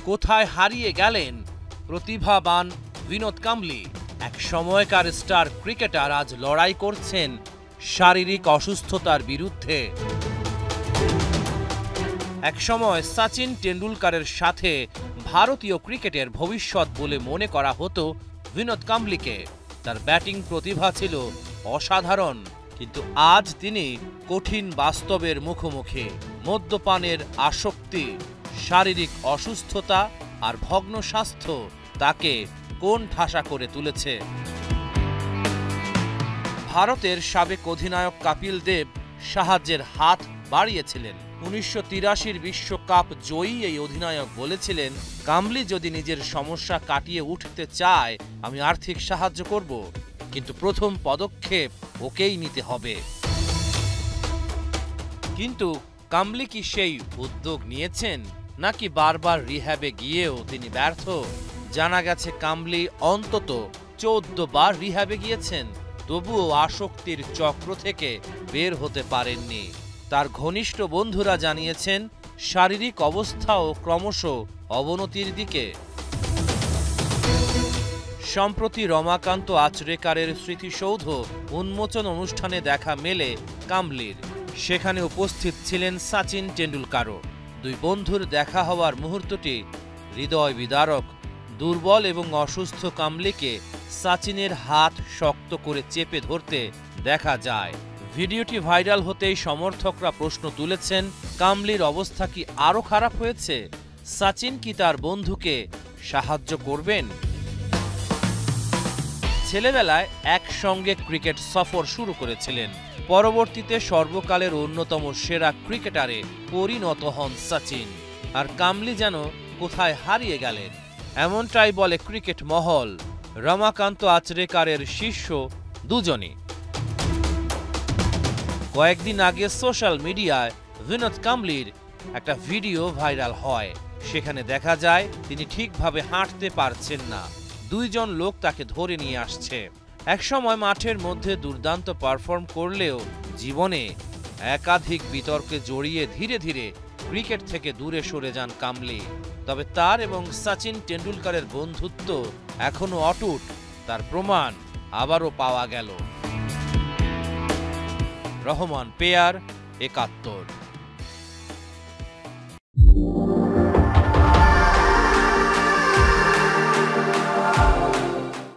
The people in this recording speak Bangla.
কোথায় হারিয়ে গেলেন প্রতিভাবান বিনোদ কাম্বলি? এক সময়কার স্টার ক্রিকেটার আজ লড়াই করছেন শারীরিক অসুস্থতার বিরুদ্ধে। একসময় সচিন টেন্ডুলকারের সাথে ভারতীয় ক্রিকেটের ভবিষ্যৎ বলে মনে করা হতো বিনোদ কাম্বলিকে। তার ব্যাটিং প্রতিভা ছিল অসাধারণ, কিন্তু আজ তিনি কঠিন বাস্তবের মুখোমুখি। মদ্যপানের আসক্তি, শারীরিক অসুস্থতা আর ভগ্ন স্বাস্থ্য তাকে কোণঠাসা করে তুলেছে। ভারতের সাবেক অধিনায়ক কপিল দেব সাহায্যের হাত বাড়িয়েছিলেন। 1983 বিশ্বকাপ জয়ী এই অধিনায়ক বলেছিলেন, কাম্বলি যদি নিজের সমস্যা কাটিয়ে উঠতে চায় আমি আর্থিক সাহায্য করব, কিন্তু প্রথম পদক্ষেপ ওকেই নিতে হবে। কিন্তু কাম্বলি কি সেই উদ্যোগ নিয়েছেন, নাকি বারবার রিহ্যাবে গিয়েও তিনি ব্যর্থ? জানা গেছে কাম্বলি অন্তত 14 বার রিহ্যাবে গিয়েছেন, তবুও আসক্তির চক্র থেকে বের হতে পারেননি। তার ঘনিষ্ঠ বন্ধুরা জানিয়েছেন শারীরিক অবস্থাও ক্রমশ অবনতির দিকে। সম্প্রতি রমাকান্ত আচরেকারের স্মৃতিসৌধ উন্মোচন অনুষ্ঠানে দেখা মেলে কাম্বলির। সেখানে উপস্থিত ছিলেন সচিন টেন্ডুলকারও। দুই বন্ধুর দেখা হওয়ার মুহূর্তটি হৃদয় বিদারক। দুর্বল এবং অসুস্থ কাম্বলিকে সচিনের হাত শক্ত করে চেপে ধরতে দেখা যায়। ভিডিওটি ভাইরাল হতেই সমর্থকরা প্রশ্ন তুলেছেন, কাম্বলির অবস্থা কি আরও খারাপ হয়েছে? সচিন কি তার বন্ধুকে সাহায্য করবেন? ছেলেবেলায় একসঙ্গে ক্রিকেট সফর শুরু করেছিলেন। পরবর্তীতে সর্বকালের অন্যতম সেরা ক্রিকেটারে পরিণত হন সচিন। আর কাম্বলি যেন কোথায় হারিয়ে গেলেন, এমনটাই বলে ক্রিকেট মহল। রমাকান্ত আচরেকারের শিষ্য দুজনই। কয়েকদিন আগে সোশ্যাল মিডিয়ায় বিনোদ কাম্বলির একটা ভিডিও ভাইরাল হয়। সেখানে দেখা যায় তিনি ঠিকভাবে হাঁটতে পারছেন না। দুইজন লোক তাকে ধরে নিয়ে আসছে। একসময় মাঠের মধ্যে দুর্দান্ত পারফর্ম করলেও জীবনে একাধিক বিতর্কে জড়িয়ে ধীরে ধীরে ক্রিকেট থেকে দূরে সরে যান কাম্বলি। তবে তার এবং সচিন টেন্ডুলকারের বন্ধুত্ব এখনো অটুট, তার প্রমাণ আবারও পাওয়া গেল। রহমান পেয়ার, ৭১।